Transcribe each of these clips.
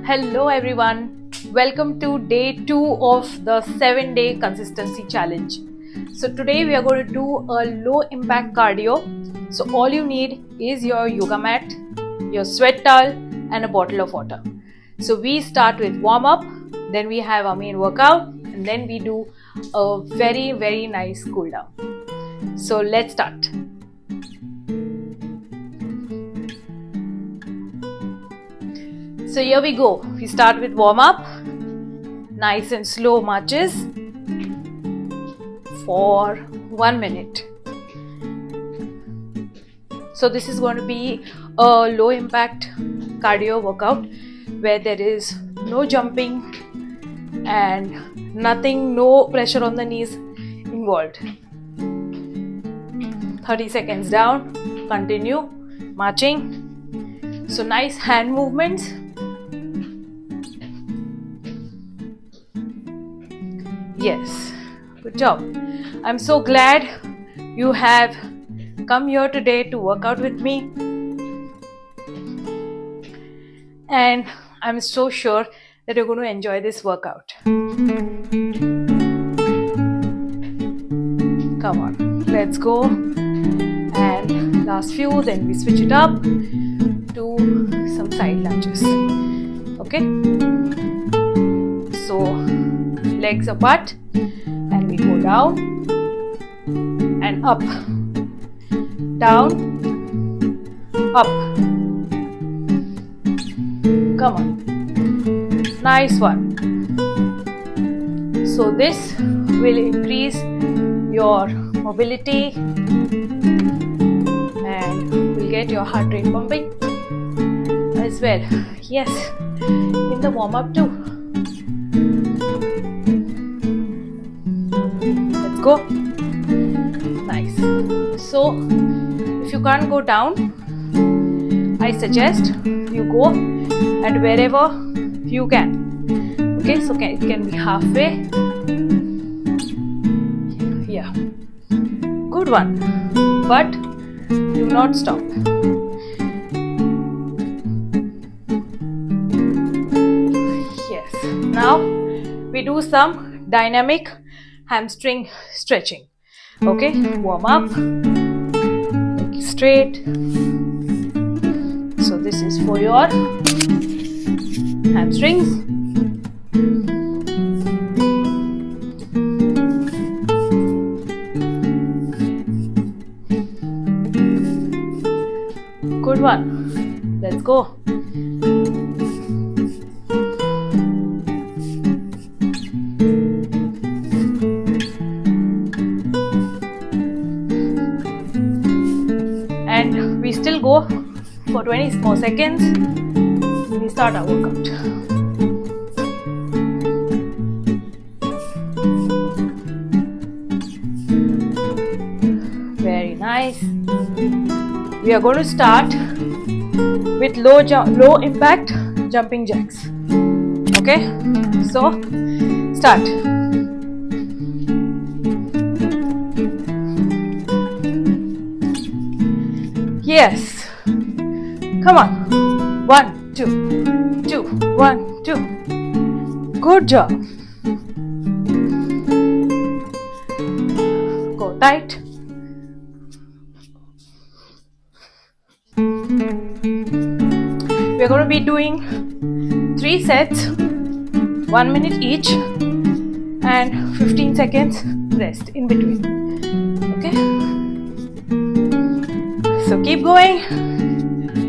Hello everyone, welcome to day 2 of the 7-day consistency challenge. So today we are going to do a low impact cardio. So all you need is your yoga mat, your sweat towel and a bottle of water. So we start with warm up, then we have our main workout and then we do a very nice cool down. So let's start. So here we go. We start with warm up, nice and slow marches for 1 minute. So this is going to be a low impact cardio workout where there is no jumping and nothing, no pressure on the knees involved. 30 seconds down, continue marching. So nice hand movements. Yes, good job. I'm so glad you have come here today to work out with me. And I'm so sure that you're going to enjoy this workout. Come on, let's go. And last few, then we switch it up to some side lunges. Okay? So, legs apart and we go down and up, down, up. Come on, nice one. So this will increase your mobility and will get your heart rate pumping as well. Yes, in the warm up too. Go. Nice. So if you can't go down, I suggest you go at wherever you can. Okay, so it can be halfway. Yeah, good one, but do not stop. Yes, now we do some dynamic hamstring stretching. Okay, warm up, straight. So this is for your hamstrings. Good one. Let's go. And we still go for 20 more seconds. We start our workout. Very nice. We are going to start with low impact jumping jacks. Okay, so start. Yes. Come on. 1, 2, 2, 1, 2. Good job. Go tight. We're going to be doing 3 sets, 1 minute each, and 15 seconds rest in between. Okay? So keep going,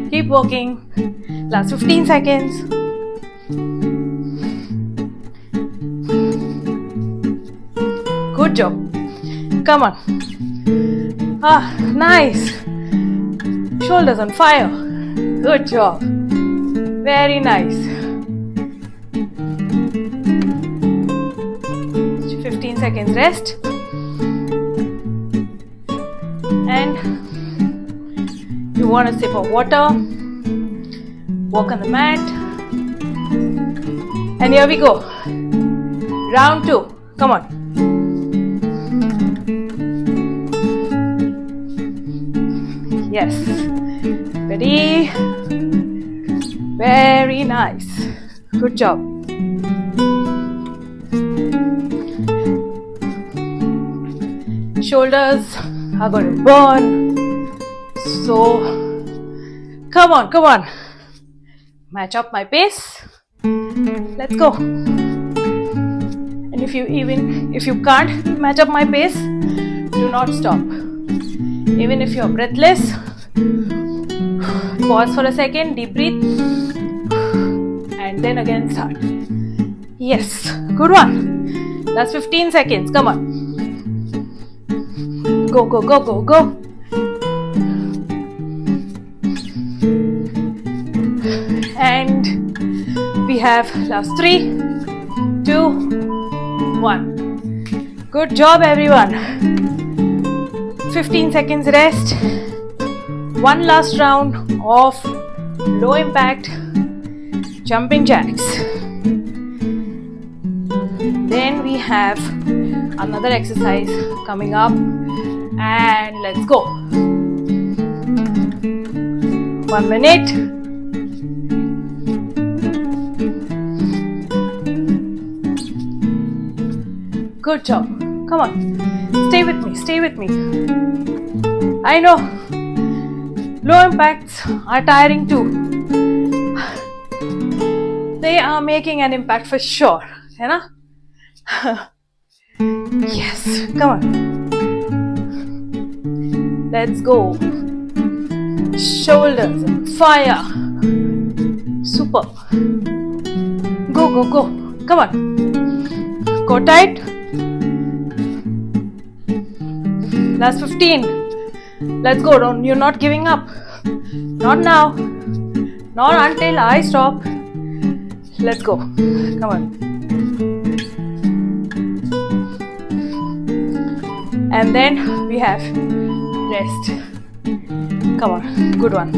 keep walking, last 15 seconds. Good job. Come on. Ah, nice. Shoulders on fire. Good job. Very nice. 15 seconds rest. And you want a sip of water, walk on the mat, and here we go. Round 2. Come on. Yes. Ready? Very nice. Good job. Shoulders are going to burn. So, come on. Match up my pace. Let's go. And if you can't match up my pace, do not stop. Even if you're breathless, pause for a second, deep breathe, and then again start. Yes, good one. That's 15 seconds. Come on. Go. And we have last 3, 2, 1. Good job, everyone. 15 seconds rest. One last round of low impact jumping jacks. Then we have another exercise coming up, and let's go. 1 minute. Good job. Come on. Stay with me. I know low impacts are tiring too. They are making an impact for sure. है ना? Yes. Come on. Let's go. Shoulders on fire. Super. Go. Come on. Go tight. Last 15. Let's go. You're not giving up. Not now. Not until I stop. Let's go. Come on. And then we have rest. Come on. Good one.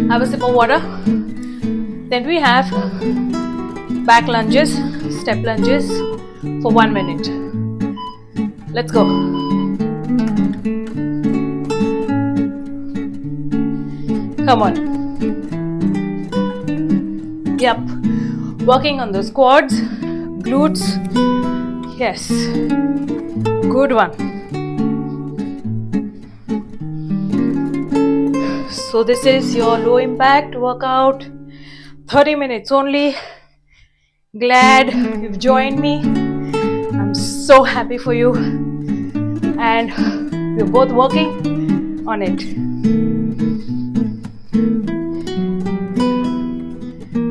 Have a sip of water. Then we have back lunges, step lunges for 1 minute. Let's go. Come on. Yep. Working on the quads, glutes. Yes. Good one. So this is your low impact workout. 30 minutes only. Glad you've joined me. I'm so happy for you. And we're both working on it.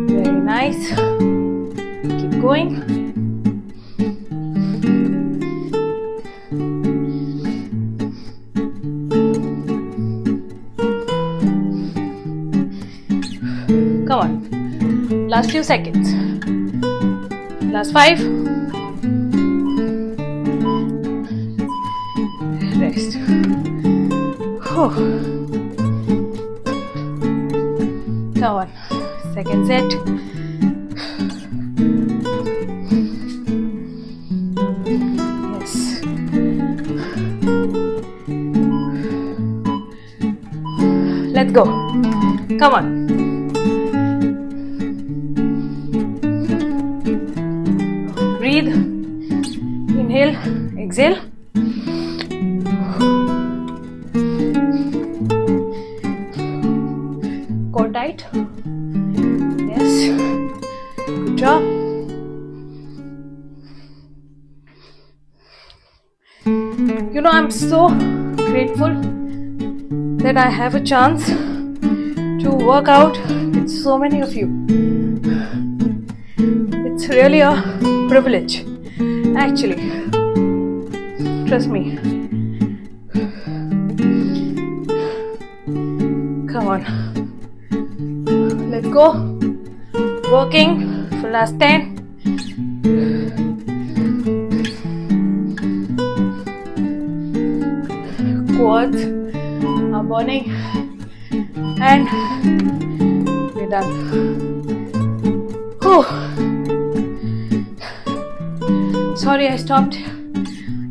Very nice. Keep going. Come on. Last few seconds. Last 5. Rest. Come on. Second set. Yes. Let's go. Come on. Breathe. Inhale. Exhale. Core tight. Yes. Good job. You know, I'm so grateful that I have a chance to work out with so many of you. It's really a privilege, actually. Trust me. Come on. Let's go. Working for last 10. Quads are burning and we're done. Whew. Sorry I stopped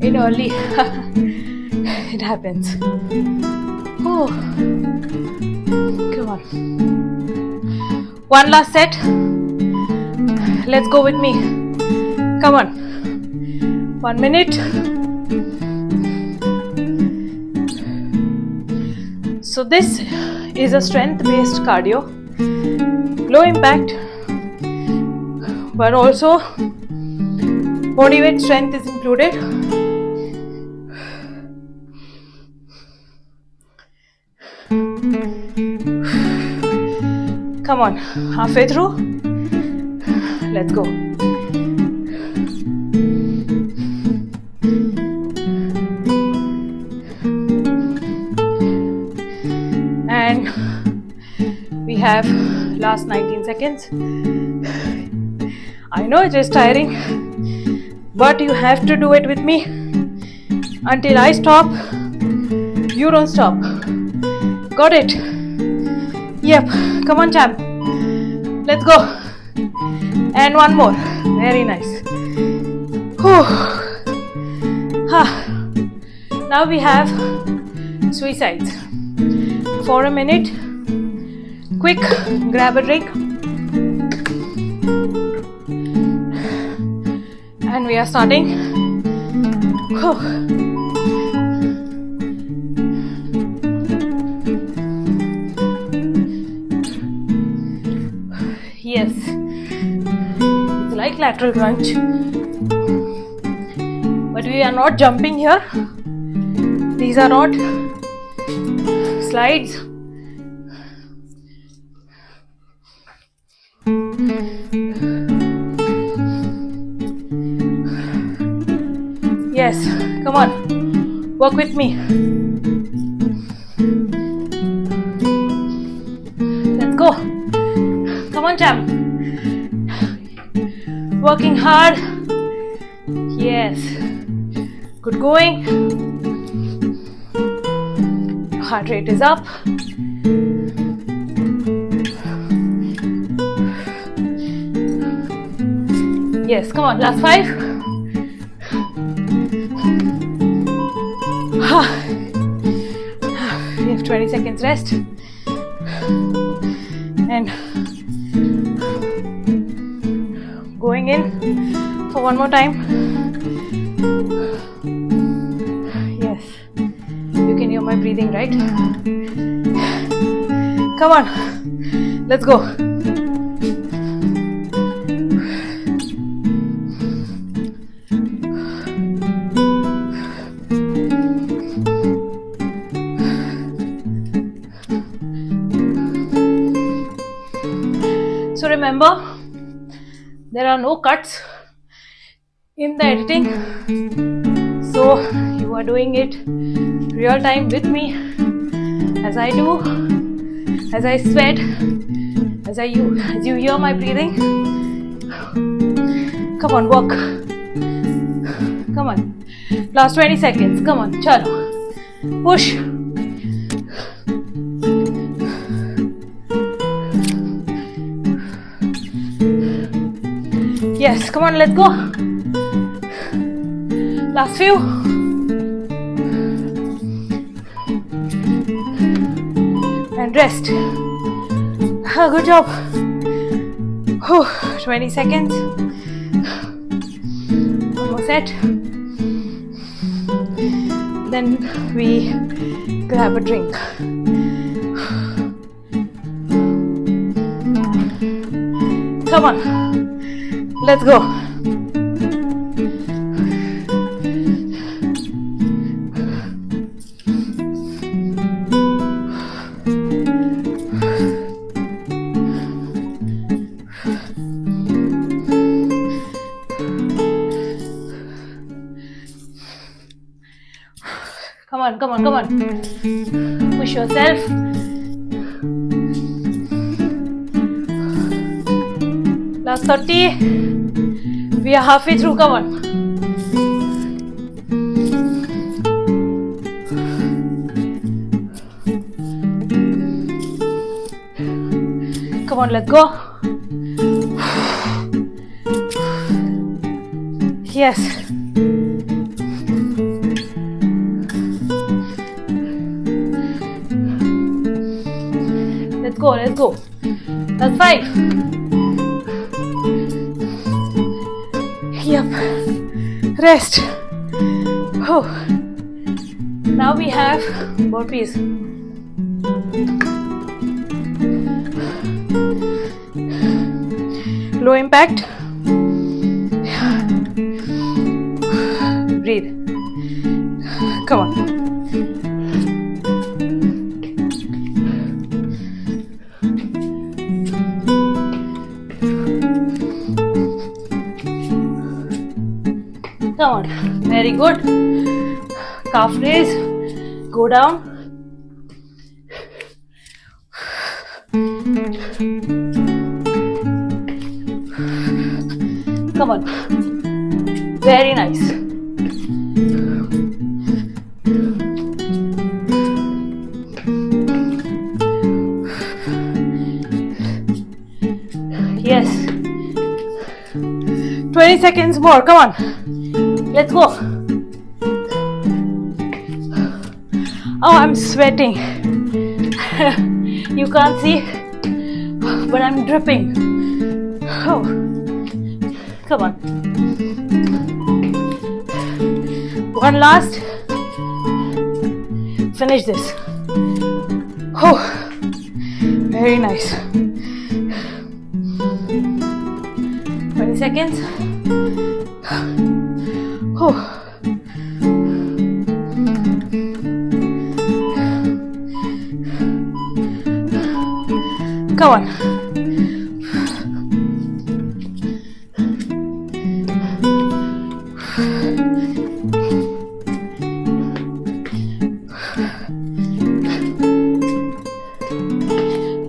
it early. It happens. Oh. Come on. One last set. Let's go with me. Come on. 1 minute. So this is a strength-based cardio. Low impact, but also body weight strength is included. Come on, halfway through. Let's go. And we have last 19 seconds. I know it is tiring, but you have to do it with me. Until I stop, you don't stop. Got it? Yep. Come on, champ. Let's go. And one more. Very nice. Whew. Now we have suicides. For a minute. Quick, grab a drink. And we are starting. Whew. Yes, it's like lateral crunch, but we are not jumping here. These are not slides. Yes, come on, work with me. Let's go. Come on, champ. Working hard. Yes. Good going. Heart rate is up. Yes, come on, last 5. We have 20 seconds rest. And going in for one more time. Yes, you can hear my breathing, right? Come on, let's go. So remember, there are no cuts in the editing, so you are doing it real time with me as I do, as I sweat, as you hear my breathing. Come on, walk. Come on, last 20 seconds. Come on, chalo, push. Yes, come on, let's go. Last few. And rest. Good job. 20 seconds. One more set. Then we grab a drink. Come on. Let's go. Come on, come on, come on. Push yourself. Last 30. We are halfway through, come on. Come on, let's go. Yes. go, let's go. That's 5. Yep. Rest. Oh. Now we have burpees. Low impact. Breathe. Come on. Come on. Very good. Calf raise. Go down. Come on. Very nice. Yes. 20 seconds more. Come on. Let's go. Oh, I'm sweating. You can't see, but I'm dripping. Oh, come on. One last. Finish this. Oh, very nice. 20 seconds. Oh. Come on.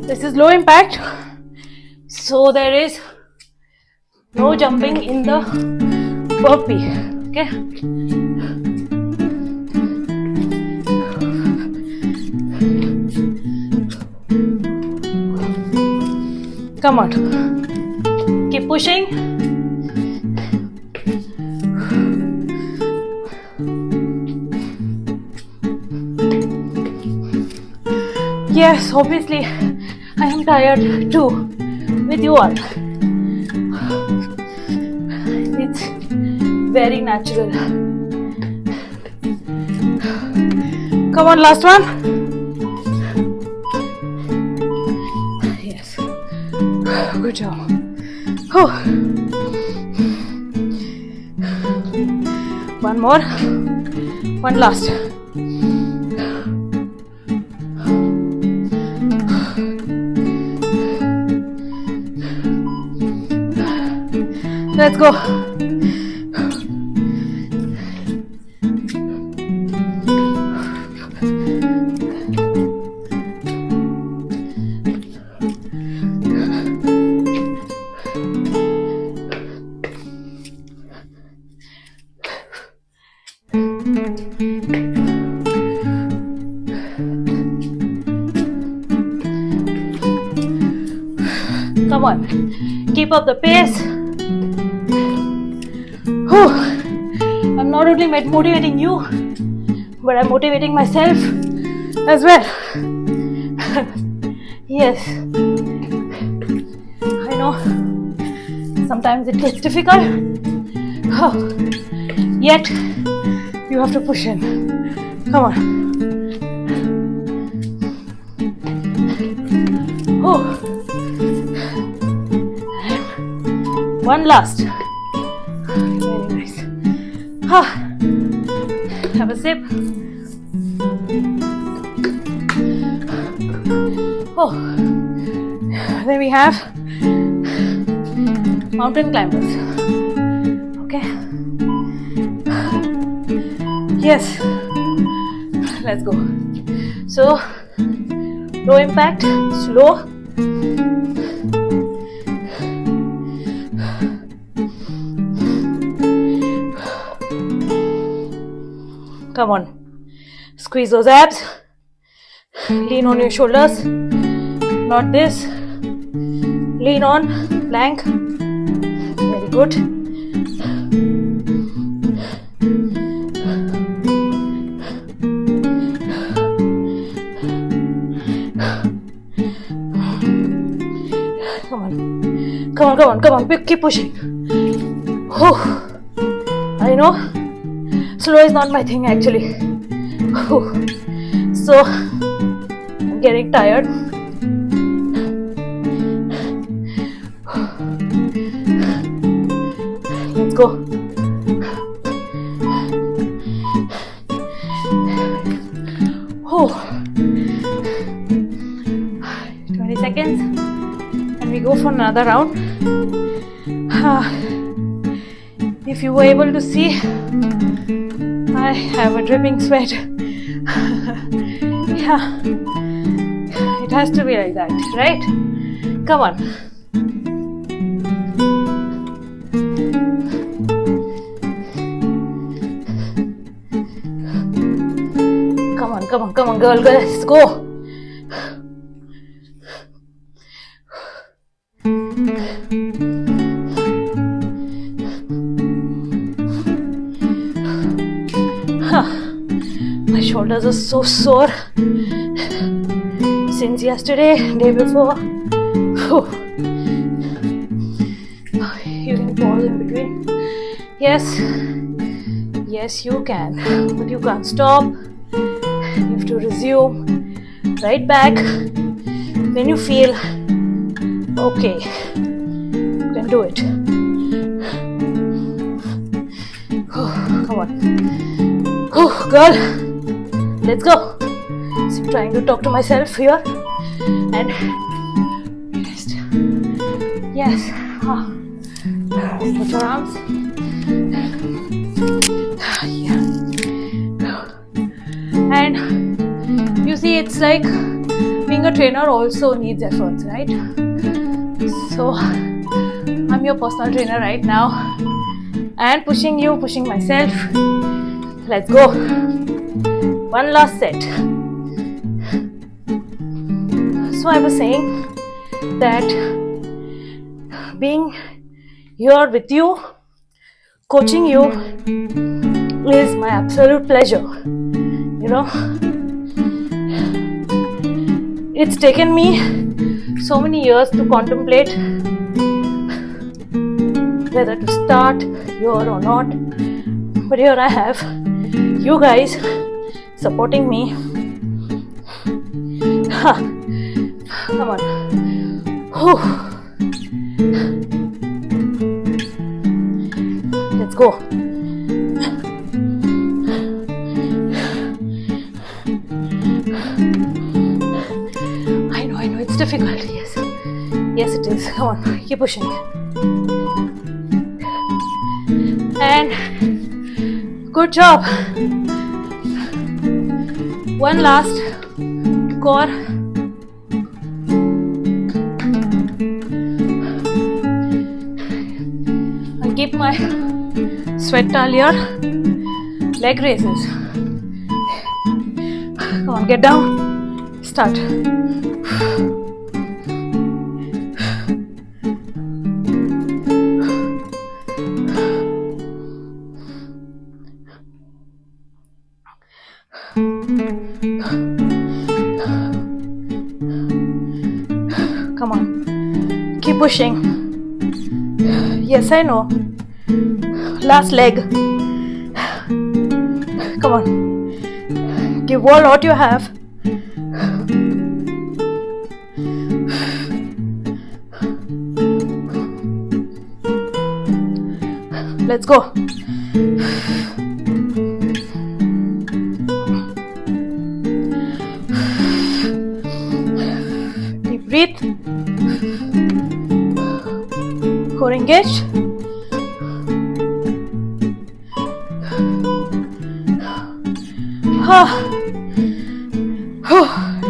This is low impact, so there is no jumping in the burpee. Okay. Come on. Keep pushing. Yes, obviously, I am tired too with you all. It's very natural. Come on, last one. Yes. Good job. Oh. One more. One last. Let's go. Come on, keep up the pace. I'm not only motivating you, but I'm motivating myself as well. Yes, I know sometimes it gets difficult, yet you have to push in. Come on. One last. Very nice. Have a sip. Oh, then we have mountain climbers. Okay. Yes. Let's go. So, low impact, slow. Come on, squeeze those abs, lean on your shoulders, not this, lean on, plank, very good. Come on, keep pushing. Oh, I know, slow is not my thing actually. Oh, so I'm getting tired. Let's go. Oh, 20 seconds and we go for another round. If you were able to see, I have a dripping sweat. Yeah, it has to be like that, right? Come on. Come on, girl, let's go. My shoulders are so sore since yesterday, day before. You can pause in between. Yes, you can, but you can't stop. You have to resume right back when you feel okay. You can do it. Come on. Girl, let's go. So I'm trying to talk to myself here and rest. Yes. Put your arms. Yeah. And you see, it's like being a trainer also needs efforts, right? So I'm your personal trainer right now and pushing you, pushing myself. Let's go. One last set. So I was saying that being here with you, coaching you, is my absolute pleasure. You know, it's taken me so many years to contemplate whether to start here or not, but here I have you guys supporting me. Come on. Let's go. I know it's difficult. Yes it is. Come on, keep pushing. And good job. One last core. I'll keep my sweat towel here. Leg raises. Come on, get down. Start. Come on, keep pushing. Yes, I know. Last leg. Come on, give all what you have. Let's go. Deep breathe. Core engaged.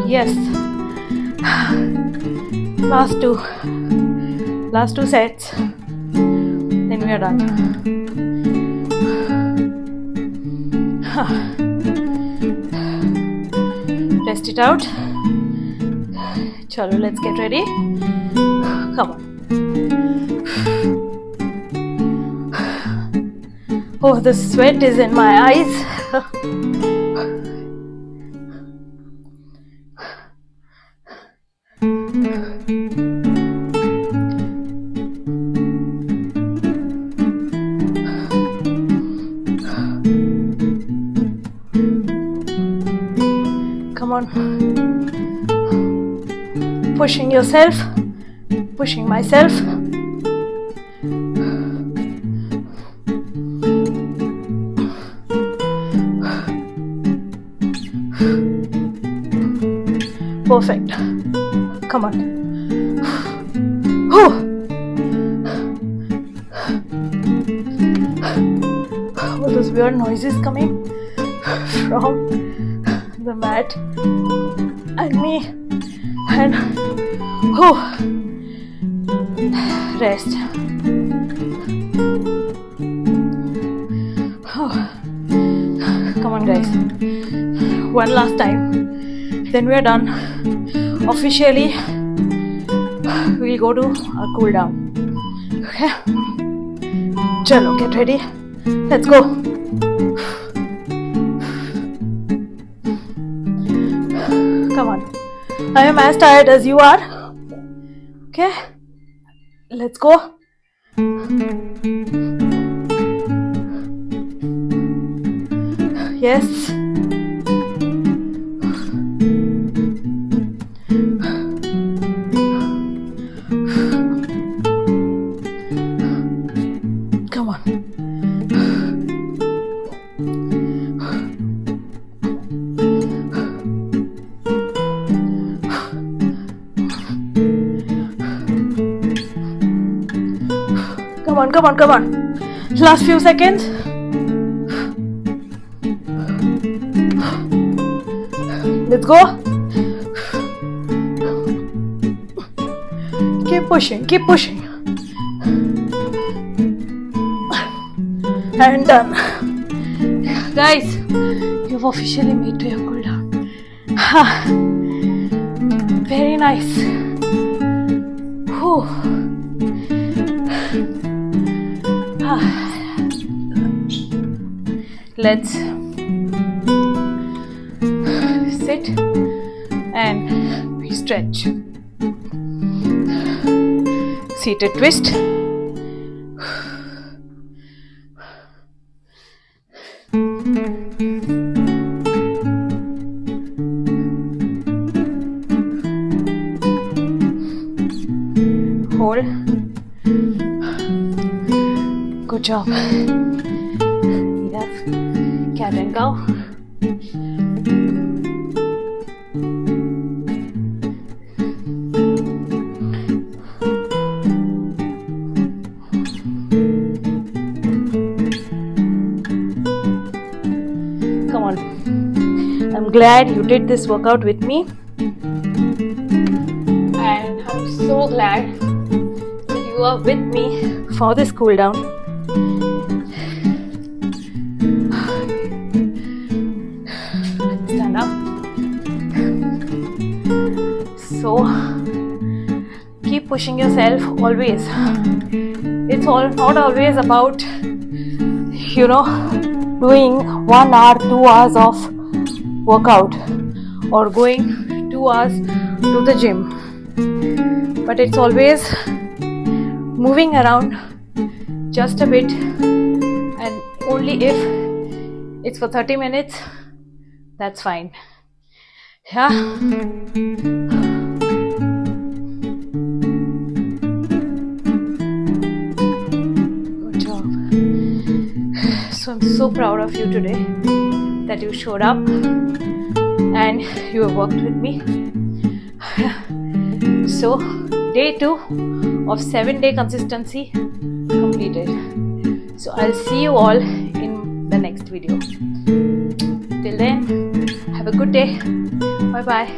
Yes. Last two sets. Then we are done. Rest it out. Chalo, let's get ready. Come on. Oh, the sweat is in my eyes. Come on. Pushing yourself, pushing myself. Perfect. Come on. All those weird noises coming from the mat and me, and rest. Come on guys, one last time, then we are done. Officially we'll go to our cool down. Okay, chalo, get ready, let's go. Come on, I am as tired as you are. Okay, let's go. Yes. Come on. Come on. Last few seconds. Let's go. Keep pushing. And done. Guys, you've officially made to your cool down. Very nice. Whew. Let's sit and we stretch. Seated twist. Hold. Good job. Yes. Cat and cow. Come on. I'm glad you did this workout with me. And I'm so glad that you are with me for this cool down. Stand up. So keep pushing yourself always. It's not always about, doing 1 hour, 2 hours of workout or going 2 hours to the gym. But it's always moving around just a bit, and only if it's for 30 minutes, that's fine. Yeah. Good job. So I'm so proud of you today that you showed up and you have worked with me. So day 2 of 7-day consistency completed. So I'll see you all in the next video. Till then, have a good day. Bye bye.